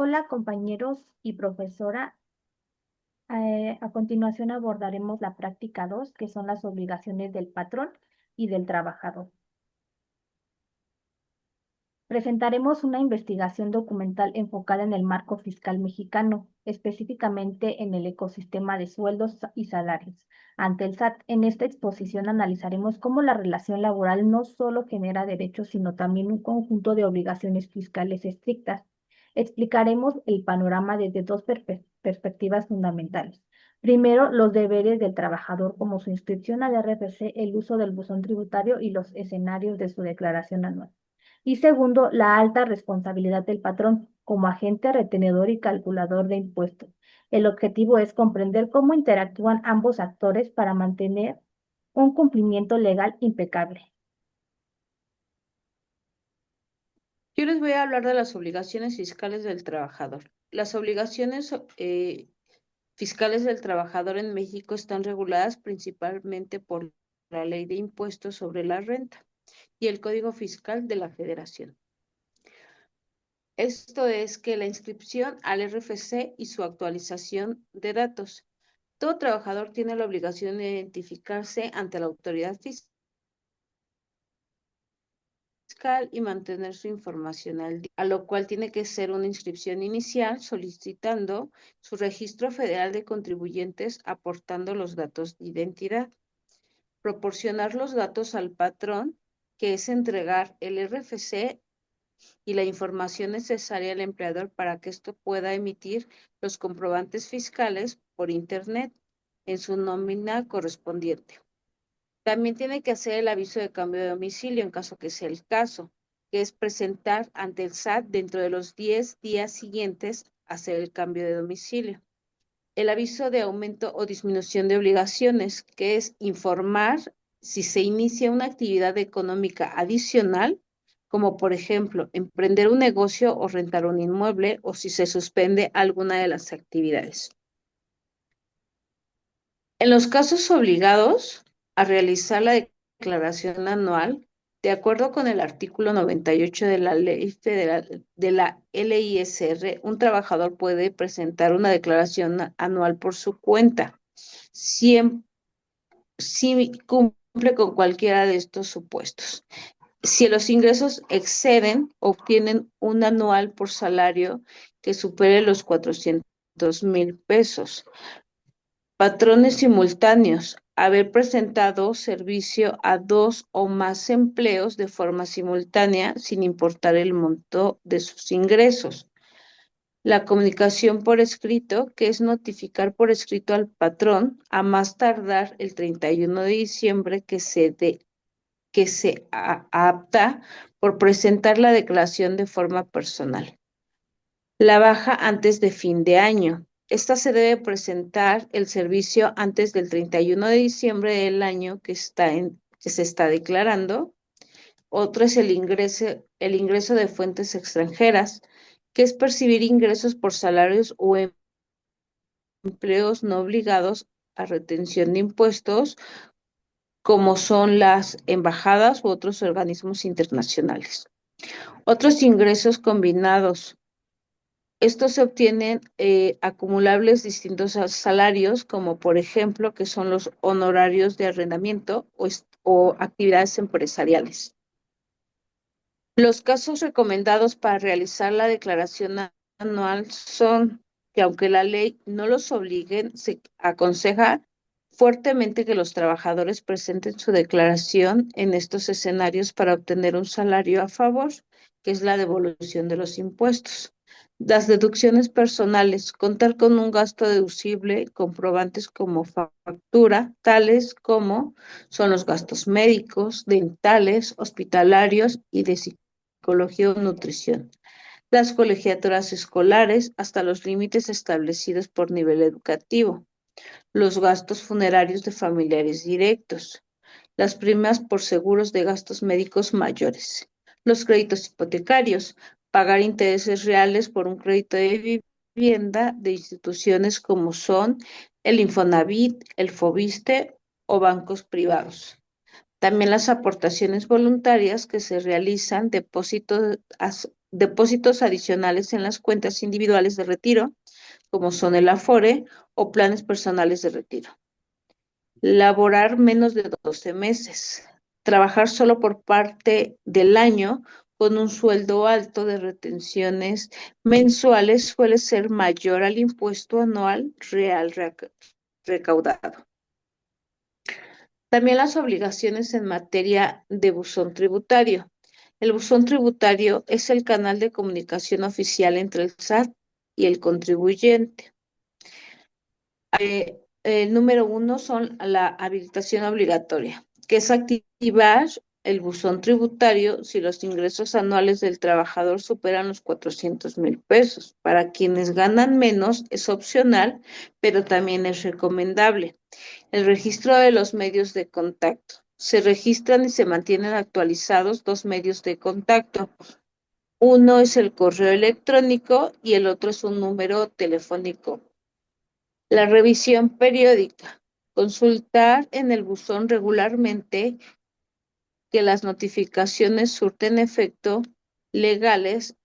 Hola compañeros y profesora. A continuación abordaremos la práctica 2, que son las obligaciones del patrón y del trabajador. Presentaremos una investigación documental enfocada en el marco fiscal mexicano, específicamente en el ecosistema de sueldos y salarios. Ante el SAT, en esta exposición analizaremos cómo la relación laboral no solo genera derechos, sino también un conjunto de obligaciones fiscales estrictas. Explicaremos el panorama desde dos perspectivas fundamentales. Primero, los deberes del trabajador como su inscripción al RFC, el uso del buzón tributario y los escenarios de su declaración anual. Y segundo, la alta responsabilidad del patrón como agente retenedor y calculador de impuestos. El objetivo es comprender cómo interactúan ambos actores para mantener un cumplimiento legal impecable. Yo les voy a hablar de las obligaciones fiscales del trabajador. Las obligaciones fiscales del trabajador en México están reguladas principalmente por la Ley de Impuestos sobre la Renta y el Código Fiscal de la Federación. Esto es que la inscripción al RFC y su actualización de datos. Todo trabajador tiene la obligación de identificarse ante la autoridad fiscal y mantener su información al día, a lo cual tiene que ser una inscripción inicial solicitando su registro federal de contribuyentes aportando los datos de identidad, proporcionar los datos al patrón, que es entregar el RFC y la información necesaria al empleador para que éste pueda emitir los comprobantes fiscales por Internet en su nómina correspondiente. También tiene que hacer el aviso de cambio de domicilio en caso que sea el caso, que es presentar ante el SAT dentro de los 10 días siguientes a hacer el cambio de domicilio. El aviso de aumento o disminución de obligaciones, que es informar si se inicia una actividad económica adicional, como por ejemplo emprender un negocio o rentar un inmueble, o si se suspende alguna de las actividades. En los casos obligados a realizar la declaración anual, de acuerdo con el artículo 98 de la Ley Federal de la LISR, un trabajador puede presentar una declaración anual por su cuenta, si cumple con cualquiera de estos supuestos. Si los ingresos exceden, obtienen un anual por salario que supere los 400,000 pesos. Patrones simultáneos: haber prestado servicio a 2 o más empleos de forma simultánea sin importar el monto de sus ingresos. La comunicación por escrito, que es notificar por escrito al patrón a más tardar el 31 de diciembre que se apta por presentar la declaración de forma personal. La baja antes de fin de año. Esta se debe presentar el servicio antes del 31 de diciembre del año que se está declarando. Otro es el ingreso de fuentes extranjeras, que es percibir ingresos por salarios o empleos no obligados a retención de impuestos, como son las embajadas u otros organismos internacionales. Otros ingresos combinados. Estos se obtienen acumulables distintos salarios, como por ejemplo, que son los honorarios de arrendamiento o actividades empresariales. Los casos recomendados para realizar la declaración anual son que, aunque la ley no los obligue, se aconseja fuertemente que los trabajadores presenten su declaración en estos escenarios para obtener un salario a favor, que es la devolución de los impuestos. Las deducciones personales: contar con un gasto deducible, comprobantes como factura, tales como son los gastos médicos, dentales, hospitalarios y de psicología o nutrición. Las colegiaturas escolares hasta los límites establecidos por nivel educativo. Los gastos funerarios de familiares directos. Las primas por seguros de gastos médicos mayores. Los créditos hipotecarios: pagar intereses reales por un crédito de vivienda de instituciones como son el Infonavit, el Fobiste o bancos privados. También las aportaciones voluntarias que se realizan, depósitos depósitos adicionales en las cuentas individuales de retiro, como son el Afore o planes personales de retiro. Laborar menos de 12 meses. Trabajar solo por parte del año con un sueldo alto de retenciones mensuales suele ser mayor al impuesto anual real recaudado. También las obligaciones en materia de buzón tributario. El buzón tributario es el canal de comunicación oficial entre el SAT y el contribuyente. El número uno son la habilitación obligatoria, que es activar el buzón tributario si los ingresos anuales del trabajador superan los 400,000 pesos. Para quienes ganan menos es opcional, pero también es recomendable. El registro de los medios de contacto. Se registran y se mantienen actualizados dos medios de contacto. Uno es el correo electrónico y el otro es un número telefónico. La revisión periódica. Consultar en el buzón regularmente que las notificaciones surten efecto legales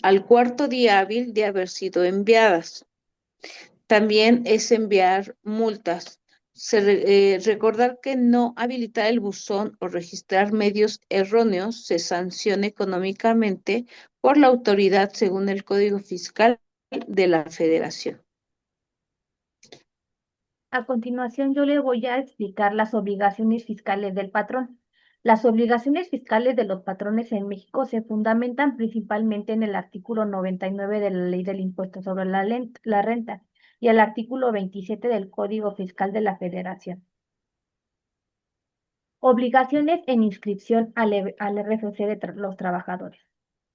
al cuarto día hábil de haber sido enviadas. También es enviar multas. Recordar que no habilitar el buzón o registrar medios erróneos se sanciona económicamente por la autoridad según el Código Fiscal de la Federación. A continuación, yo le voy a explicar las obligaciones fiscales del patrón. Las obligaciones fiscales de los patrones en México se fundamentan principalmente en el artículo 99 de la Ley del Impuesto sobre la Renta y el artículo 27 del Código Fiscal de la Federación. Obligaciones en inscripción al RFC de los trabajadores.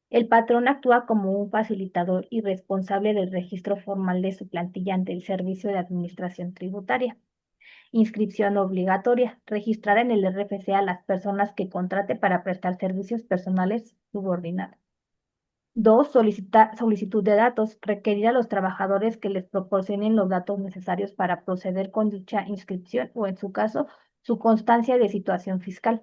El patrón actúa como un facilitador y responsable del registro formal de su plantilla ante el Servicio de Administración Tributaria. Inscripción obligatoria. Registrar en el RFC a las personas que contrate para prestar servicios personales subordinados. 2. Solicitud de datos. Requerir a los trabajadores que les proporcionen los datos necesarios para proceder con dicha inscripción o, en su caso, su constancia de situación fiscal.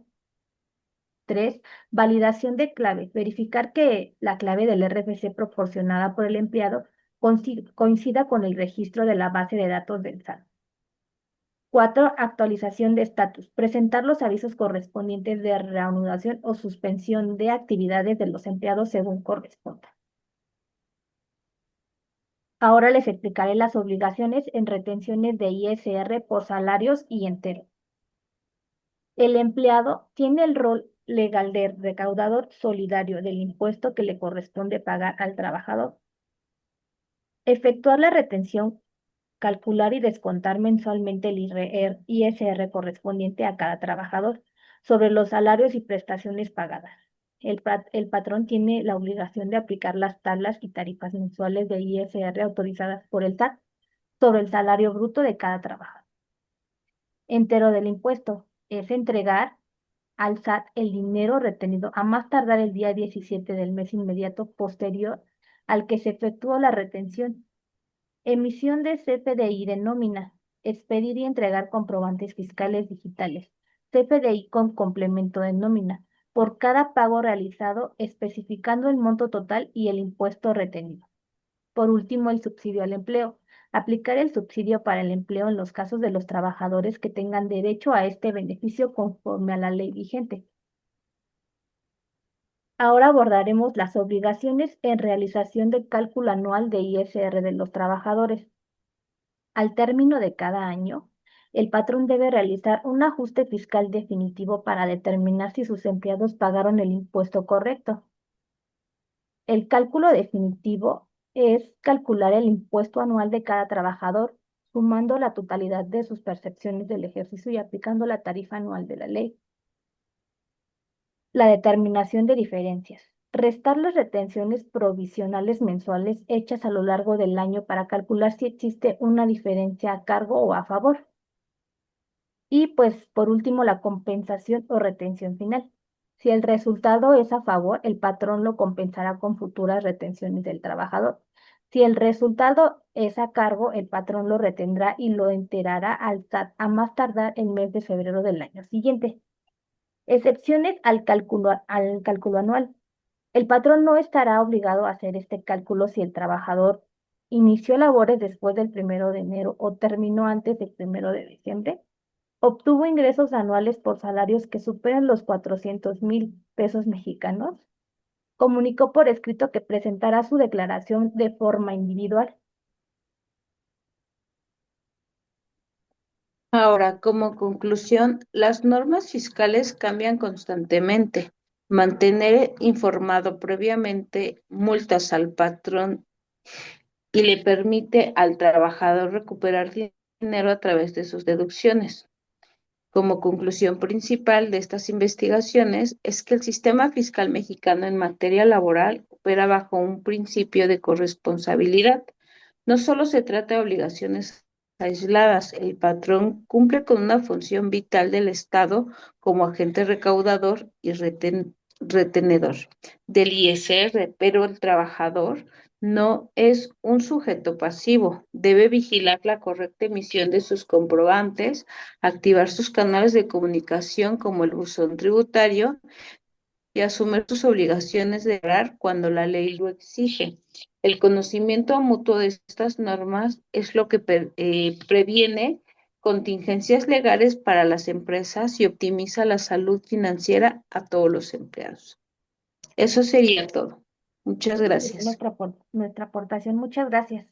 3. Validación de clave. Verificar que la clave del RFC proporcionada por el empleado coincida con el registro de la base de datos del SAT. 4. Actualización de estatus. Presentar los avisos correspondientes de reanudación o suspensión de actividades de los empleados según corresponda. Ahora les explicaré las obligaciones en retenciones de ISR por salarios y entero. El empleado tiene el rol legal de recaudador solidario del impuesto que le corresponde pagar al trabajador. Efectuar la retención, calcular y descontar mensualmente el ISR correspondiente a cada trabajador sobre los salarios y prestaciones pagadas. El patrón tiene la obligación de aplicar las tablas y tarifas mensuales de ISR autorizadas por el SAT sobre el salario bruto de cada trabajador. Entero del impuesto es entregar al SAT el dinero retenido a más tardar el día 17 del mes inmediato posterior al que se efectuó la retención. Emisión de CFDI de nómina. Expedir y entregar comprobantes fiscales digitales. CFDI con complemento de nómina por cada pago realizado, especificando el monto total y el impuesto retenido. Por último, el subsidio al empleo. Aplicar el subsidio para el empleo en los casos de los trabajadores que tengan derecho a este beneficio conforme a la ley vigente. Ahora abordaremos las obligaciones en realización del cálculo anual de ISR de los trabajadores. Al término de cada año, el patrón debe realizar un ajuste fiscal definitivo para determinar si sus empleados pagaron el impuesto correcto. El cálculo definitivo es calcular el impuesto anual de cada trabajador, sumando la totalidad de sus percepciones del ejercicio y aplicando la tarifa anual de la ley. La determinación de diferencias. Restar las retenciones provisionales mensuales hechas a lo largo del año para calcular si existe una diferencia a cargo o a favor. Y pues por último, la compensación o retención final. Si el resultado es a favor, el patrón lo compensará con futuras retenciones del trabajador. Si el resultado es a cargo, el patrón lo retendrá y lo enterará al SAT a más tardar el mes de febrero del año siguiente. Excepciones al cálculo anual. El patrón no estará obligado a hacer este cálculo si el trabajador inició labores después del 1 de enero o terminó antes del 1 de diciembre, obtuvo ingresos anuales por salarios que superen los 400,000 pesos mexicanos, comunicó por escrito que presentará su declaración de forma individual. Ahora, como conclusión, las normas fiscales cambian constantemente. Mantener informado previamente multas al patrón y le permite al trabajador recuperar dinero a través de sus deducciones. Como conclusión principal de estas investigaciones es que el sistema fiscal mexicano en materia laboral opera bajo un principio de corresponsabilidad. No solo se trata de obligaciones aisladas, el patrón cumple con una función vital del Estado como agente recaudador y retenedor del ISR, pero el trabajador no es un sujeto pasivo, debe vigilar la correcta emisión de sus comprobantes, activar sus canales de comunicación como el buzón tributario y asumir sus obligaciones de declarar cuando la ley lo exige. El conocimiento mutuo de estas normas es lo que previene contingencias legales para las empresas y optimiza la salud financiera a todos los empleados. Eso sería todo. Muchas gracias. Nuestra aportación. Muchas gracias.